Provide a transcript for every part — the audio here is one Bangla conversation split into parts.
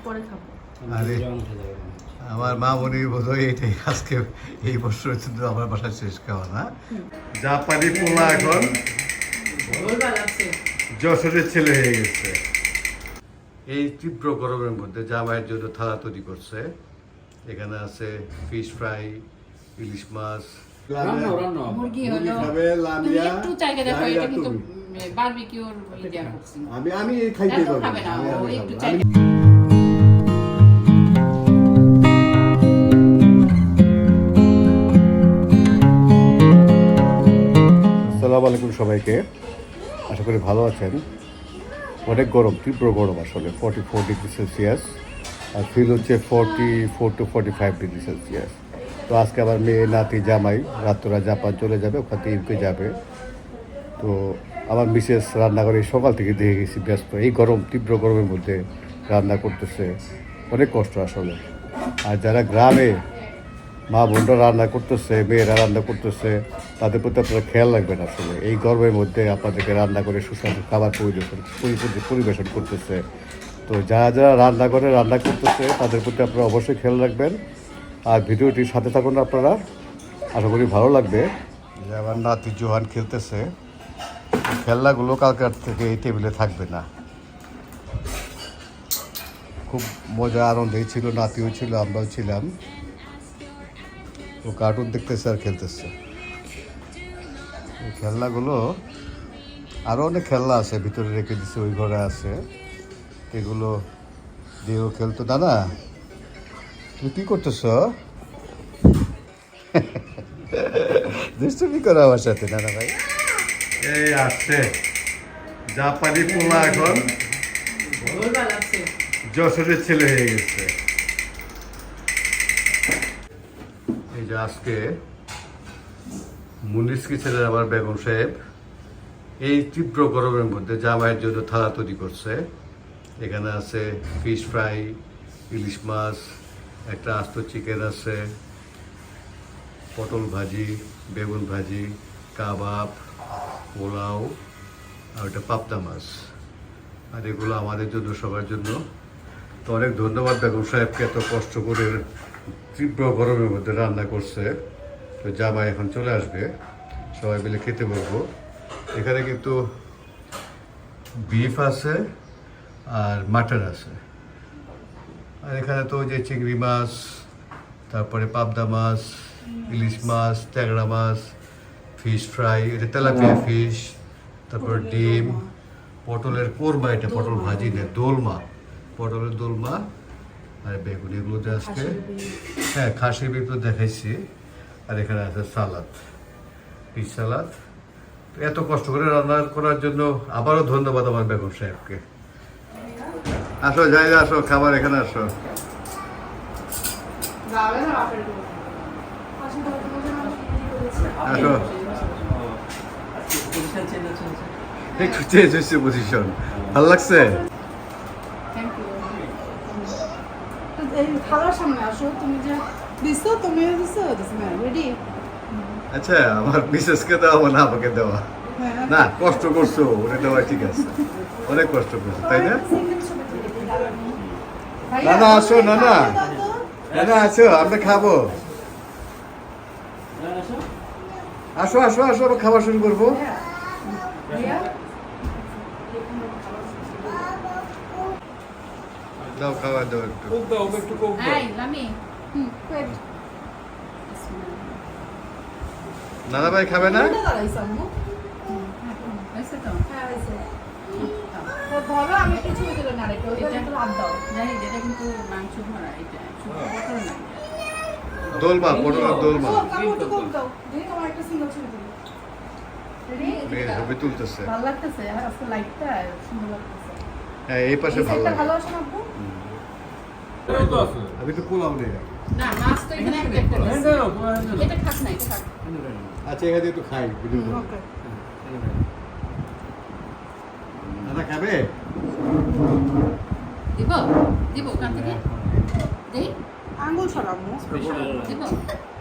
পরে খাবো। আরে আমার মা মনে বোধহয় এটাই আজকে এই বছর কিন্তু আমার বাসায় শেষ খাওয়া না। জাপানি পোলা এখন যশোরের ছেলে হয়ে গেছে। এই তীব্র গরমের মধ্যে জামাইয়ের জন্য থালা তৈরি করছে। এখানে আছে ফিশ ফ্রাই, ইলিশ মাছ, মুরগি হলো তুমি একটু চাইকে দেখো, এটা কিন্তু বারবিকিউর ইন্ডিয়া করছি। আমি খাইতে এত খাবে না, ও একটু চাইকে। আসসালামু আলাইকুম সবাইকে, আশা করি ভালো আছেন। অনেক গরম, তীব্র গরম আসলে 44 ডিগ্রি সেলসিয়াস, আর ফিল হচ্ছে 44 to 45 ডিগ্রি সেলসিয়াস। তো আজকে আবার মেয়ে নাতি জামাই রাত্রা জাপান চলে যাবে, ওখান থেকে ইউকে যাবে। তো আমার মিসেস রান্নাঘরে সকাল থেকে দেখে গেছি ব্যস্ত। এই গরম, তীব্র গরমের মধ্যে রান্না করতেছে, অনেক কষ্ট আসলে। আর যারা গ্রামে মা বোনরা রান্না করতেছে, মেয়েরা রান্না করতেছে, তাদের প্রতি আপনারা খেয়াল রাখবেন। আসলে এই গরমের মধ্যে আপনাদেরকে রান্না করে সুস্বাদু খাবার পরিবেশন করতেছে। তো যারা যারা রান্না করতেছে তাদের প্রতি আপনারা অবশ্যই খেয়াল রাখবেন। আর ভিডিওটির সাথে থাকুন আপনারা, আশা করি ভালো লাগবে। যে আমার নাতি জোহান খেলতেছে, খেলনাগুলো কালকার থেকে এই টেবিলে থাকবে না। খুব মজা আনন্দেই ছিল, নাতিও ছিল, আমরাও ছিলাম। ও কার্টুন দেখতেছে আর খেলতেছে। এই খেলনাগুলো আরও অনেক খেলনা আছে, ভিতরে রেখে দিচ্ছে, ওই ঘরে আছে। এগুলো দিয়েও খেলতো। দাদা তুমি কী করতেছ? দুষ্টুমি করো আমার সাথে দাদা ভাই। এই আসছে জাপানি পোলা এখন যশোরের ছেলে হয়ে গেছে। এই যে আজকে মুনিস কিচেনের আমার বেগম সাহেব এই তীব্র গরমের মধ্যে জামাইয়ের জন্য থালা তৈরি করছে। এখানে আছে ফিশ ফ্রাই, ইলিশ মাছ, একটা আস্ত চিকেন আছে, পটল ভাজি, বেগুন ভাজি, কাবাব, পোলাও, আর ওটা পাবদা মাছ। আর এগুলো আমাদের জন্য, সবার জন্য। তো অনেক ধন্যবাদ বেগম সাহেবকে, এত কষ্ট করে তীব্র গরমের মধ্যে রান্না করছে। তো জামাই এখন চলে আসবে, সবাই মিলে খেতে বলবো। এখানে কিন্তু বিফ আছে আর মাটন আছে। আর এখানে তো যে চিংড়ি মাছ, তারপরে পাবদা মাছ, ইলিশ মাছ, ট্যাংরা মাছ, ফিশ ফ্রাই, এটা তেলাপিয়া ফিশ, তারপর ডিম, পটলের কোরমা, এটা পটল ভাজি না, দোলমা, পটলের দোলমা, আর বেগুন। এগুলোতে আজকে হ্যাঁ খাসি বিফ তো দেখাইছি। আর এখানে আছে সালাদ, ফিশ সালাদ। এত কষ্ট করে রান্না করার জন্য আবারও ধন্যবাদ আমার বেগম সাহেবকে। আসো যাই, আসো খাবার, এখানে আসো। আসো, একটু চেঞ্জ হচ্ছে পজিশন, ভালো লাগছে? আচ্ছা, আমার মিসেসকে দেওয়া না আমাকে দেওয়া না, কষ্ট করছো, ওটা দেওয়া ঠিক আছে, অনেক কষ্ট করছো, তাই না? না আসো, না আসো, আমরা খাবো। আসো আসো আসো, আমরা খাবার শুরু করবো। দাও খাবার দাও একটু। নানা ভাই খাবে না? দোলমা, পটলের দোলমা ছবি তুলতেছে। হ্যাঁ, এই পাশে ভালো লাগে। আমি তো পোলাও নেই। আচ্ছা, এখানে একটু খাই। দাদা খাবে? আঙ্গুল ছড়াবো।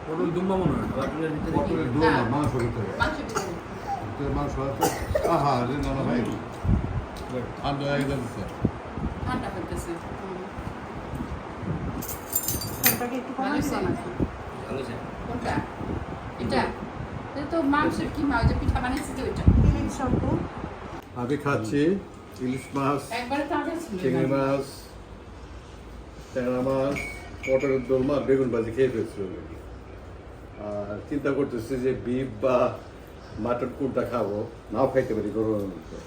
পটল দুম্বা মনে হয়, পটলের দোলমা, মাংস ভিতরে মাংস আছে। আহা রে নানা ভাই, ঠান্ডা হয়ে যাচ্ছে। ওটাকে একটু ভালো কমাই হয়েছে? দিবা নাকি? ভালো আছে। কোনটা? এটা? এটা তো মাংসের কি মাছ যে পিঠা বানাইছি যে ওইটা। প্লিজ শম্পু। আমি খাচ্ছি ইলিশ মাছ, একবারে তাজা ছিল। চিংড়ি মাছ, ট্যাংরা মাছ, পটলের দোলমা, বেগুন ভাজি খেয়ে ফেলছি already। আর চিন্তা করতেছি যে বিফ বা মাটন কোনটা খাবো, নাও খাইতে পারি গরমের মধ্যে।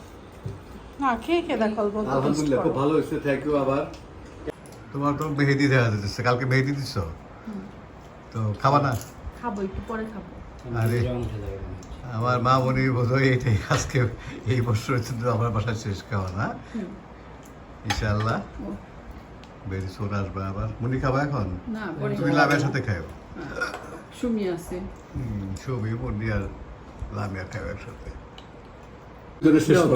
না খেয়ে খেয়ে দেখো অল্প অল্প taste আলহামদুলিল্লাহ খুব করো। ভালো হয়েছে, থ্যাংক ইউ। আবার তোমার তো মেহেদি দেখা যাচ্ছে, কালকে মেহেদি দিচ্ছ তো খাবা না? খাবো একটু পরে খাবো। আরে রং উঠে যাবে মনে হচ্ছে। আমার মা মনে বোধহয় এটাই আজকে এই বছরের জন্য আমার বাসায় শেষ খাওয়া না, ইনশাআল্লাহ বেরি সোন আসবে আবার। মুনি খাবা এখন? না, পরে তুমি লামের সাথে খাও। সুমি আছে। ছবি মুন্ডি আর লামিয়া খাও একসাথে।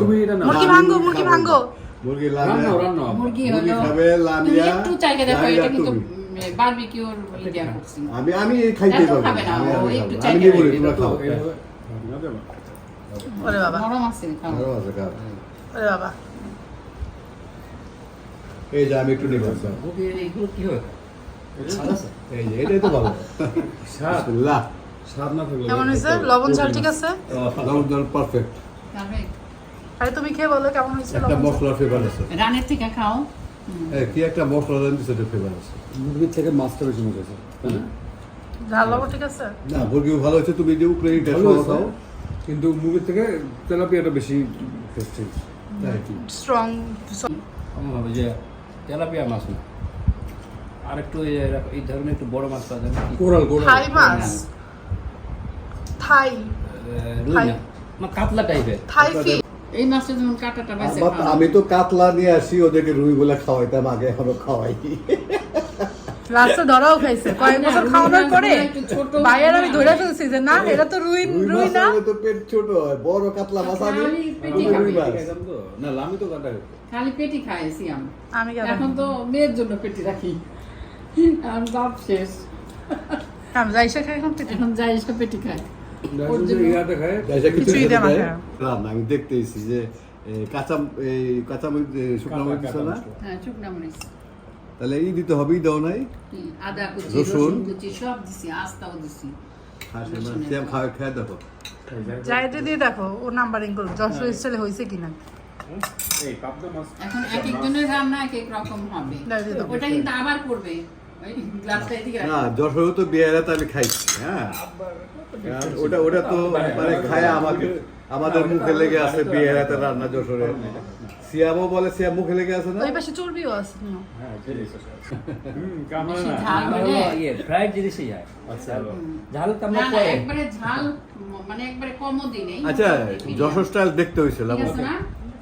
তুমি এটা না। মুরগি ভাঙ্গো, মুরগি ভাঙ্গো। মুরগি রান্না লামিয়া রান্না। মুরগি মুরগি হলো খাবে, তুমি লামিয়া, একটু চাইকে দেখো, লামিয়া এটা কিন্তু তুমি। বারবিকিউর ইন্ডিয়া করছি। আমি খাইতে এত পারবো খাবে না, আমি ও খাবো। একটু আমি চাইতে নিবো না, খাবে। তোমরা খাও। ওরে বাবা, নরম আছে খাও। ভালো আছে, খাও। ওরে বাবা। এই যে আমি একটু নিবো। এগুলো কি হয়? স্বাদ আছে? এই যে এটাই তো ভালো। স্বাদ বিসমিল্লাহ। স্বাদ না থাকলে কেমন হয়েছে? লবণ ঝাল ঠিক আছে? লবণ পারফেক্ট। খাবে? আরে তুমি খেয়ে বলো কেমন হয়েছে একটা লবণ ঝাল? মশলা ফ্লেভার আছে। রানের থেকে খাও। কি একটা মশলা দেন দিছে, এটা ফ্লেভার আছে। মুরগির থেকে মাছটা বেশি মজা আছে, তাই না? ঝাল লবণ ঠিক আছে? না মুরগিও ভালো হয়েছে, তুমি যে উপরে ইটা ভালো হয়েছে, খাও। কিন্তু মুরগির থেকে তেলাপিয়াটা বেশি টেস্টি। স্ট্রং। আমার ভাবে যে তেলাপিয়া মাছ না, আর একটু এই ধরনের একটু বড় মাছ পাওয়া যায় না? কোরাল থাই মাছ। থাই। রুই না, মানে কাতলা টাইপের। থাই ফিশ। এই মাছটা যেমন কাটাটা বেঁচে আমি তো কাতলা নিয়ে আসি, ওদেরকে রুই বলে খাওয়াইতাম আগে, এখনো খাওয়াই। লাস্টে ধরাও খাইছে কয়েক বছর খাওয়ানোর পরে একটু ছোট ভাইয়ের আমি ধরে ফেলছি যে না এটা তো রুই রুই না। মাছ তো পেট ছোট হয়, বড় কাতলা মাছ আমি খালি পেটি রুই খাবে। মাছ। না লামি তো কাটা খালি পেটি খাইছি আমি। আমি কেন এখন তো মেয়ের জন্য পেটি রাখি। আর বাপ শেষ। আমি যাই সে খাই এখন পেটে। এখন যাই এসে পেটি খায়। ওর জন্য- ইয়াতে খায়। কিছুই দেয়া মাখা। রান্না আমি দেখতেইছি যে কাঁচা মরিচ, শুকনো মরিচ দিছো না, হ্যাঁ, শুকনা মরিচ। তাহলে এই দিতে হবে, দাও নাই? আদা কুচি, রসুন। রসুন কুচি সব দিছি, আস্তাও দিছি। শ্যাম খাওয়া দেখো। যাইতে দিয়ে দেখো ও নাম্বারিং করুক যশোর স্টাইলে হয়েছে কিনা। এই পাবদা মাছ। এখন এক একজনের রান্না এক এক রকম হবে। দাও, দিয়ে দাও। ওটা কিন্তু আবার করবে। ওই গ্লাসটা এদিকে না রাখো। যশোরে তো বিয়েরা তো আমি খাইছি, হ্যাঁ। আর ওটা তো মানে খায় আমাদের মুখে লেগে আছে, বিয়েরাতে রান্না যশোরে। সিয়ামও বলে, সিয়াম মুখে লেগে আছে না? ওই পাশে চর্বিও আছে নিও। হ্যাঁ, কামড়া বেশি না। ঝাল হলে ইয়ে ফ্রাইড জিনিসই যায় আচ্ছা, ঝাল তো না, আমরা না, কয়ে একবারে ঝাল মানে একবারে কমও দিই নেই। আচ্ছা যশোর স্টাইল দেখতে হয়েছিল ঠিক আছে আমাকে। না?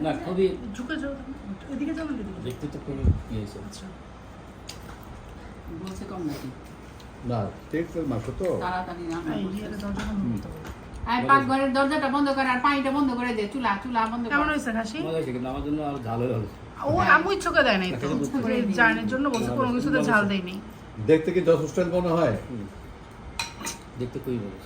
না খুবই ঝুঁকে যাও এদিকে যাও না দিদি। দেখতে তো খুবই ইয়ে হয়েছে বলছে কম নাকি? না ঠিক মাংস তো তাড়াতাড়ি রান্না এই করতে ইয়ের হবে। দরজা বন্ধ করতে হবে। আর পাকঘরের দরজাটা বন্ধ করে আর পানিটা বন্ধ করে দে, চুলা চুলা বন্ধ কেমন কর। হয়েছে খাসি? মজা হয়েছে কিন্তু আমার জন্য আর ঝাল হয়ে গেছে ও আমু ইচ্ছুকে দেয় নাই তো জার্নির জন্য বলছে কোনো কিছুতে ঝাল দেয়নি। দেখতে কি যশোর স্টাইল মনে হয়? দেখতে খুবই ভালো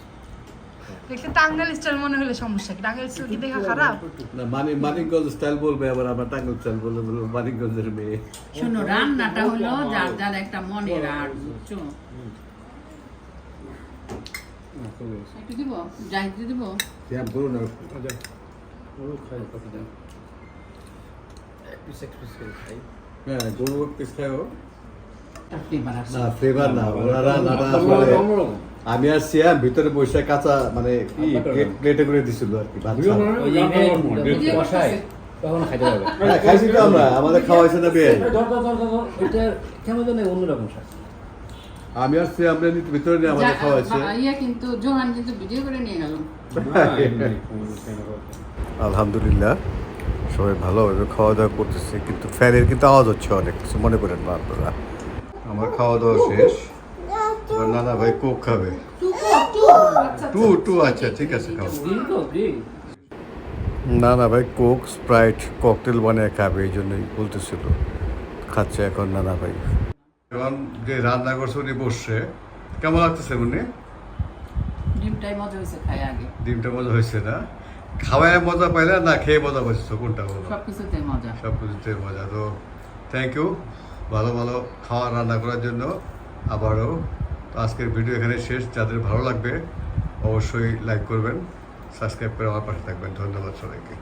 দেখতে টাঙ্গাইল স্টাইল মনে হলে সমস্যা কি? টাঙ্গাইল স্টাইল কি দেখা খারাপ? না মানিকগঞ্জ স্টাইল বলবে, আবার আমরা টাঙ্গাইল স্টাইল বলবো মানিকগঞ্জের মেয়ে। শোনো, রান্নাটা হলো যার যার একটা মনের আর্ট, বুঝছো? একটু দিব, জাহিদ দিব। শ্যাম করুন না। ওরও খায় কতটা। এক পিস করে খাই হ্যাঁ গরু পিস খাও। ফ্লেভার আছে। না ফ্লেভার না, ওরা রান্নাটা আসলে আমি আর শ্যাম ভিতরে বসে কাঁচা মানে কি প্লেটে করে দিছিল আর কি ভাত ছাড়া। ওই যে ভিডিও বসাই করতেছে। তখন খাইতে পারবে হ্যাঁ, খাইছি তো আমরা, আমাদের খাওয়াইছে না বিয়ে। এটা কেমন যেন অন্যরকম স্বাদ আমি আর শ্যাম আমরা ভিতরে নিয়ে আমাদের খাওয়াইছে। ইয়া কিন্তু জোহান কিন্তু ভিডিও করে নিয়ে গেল। আলহামদুলিল্লাহ সবাই ভালোভাবে খাওয়া দাওয়া করতেছে, কিন্তু ফ্যানের কিন্তু আওয়াজ হচ্ছে অনেক, কিছু মনে করেন না আপনারা। আমার খাওয়া দাওয়া শেষ, এবার নানা ভাই কোক খাবে। টু আচ্ছা ঠিক আছে খাও। নানা ভাই কোক স্প্রাইট ককটেল বানিয়ে খাবে, এই জন্যই বলতেছিল, খাচ্ছে এখন নানা ভাই। এখন যে রান্না করছে উনি বসছে, কেমন লাগতেছে উনি? ডিমটাই মজা হয়েছে, খাই আগে। ডিমটা মজা হয়েছে না? খাওয়ায় মজা পাইলে না খেয়ে মজা পাইছো, কোনটা বলো? সবকিছুতে মজা। সব কিছুতে মজা। তো থ্যাংক ইউ ভালো ভালো খাওয়া রান্না করার জন্য। আবারও। তো আজকের ভিডিও এখানে শেষ। যাদের ভালো লাগবে অবশ্যই লাইক করবেন, সাবস্ক্রাইব করে আমার পাশে থাকবেন। ধন্যবাদ সবাইকে।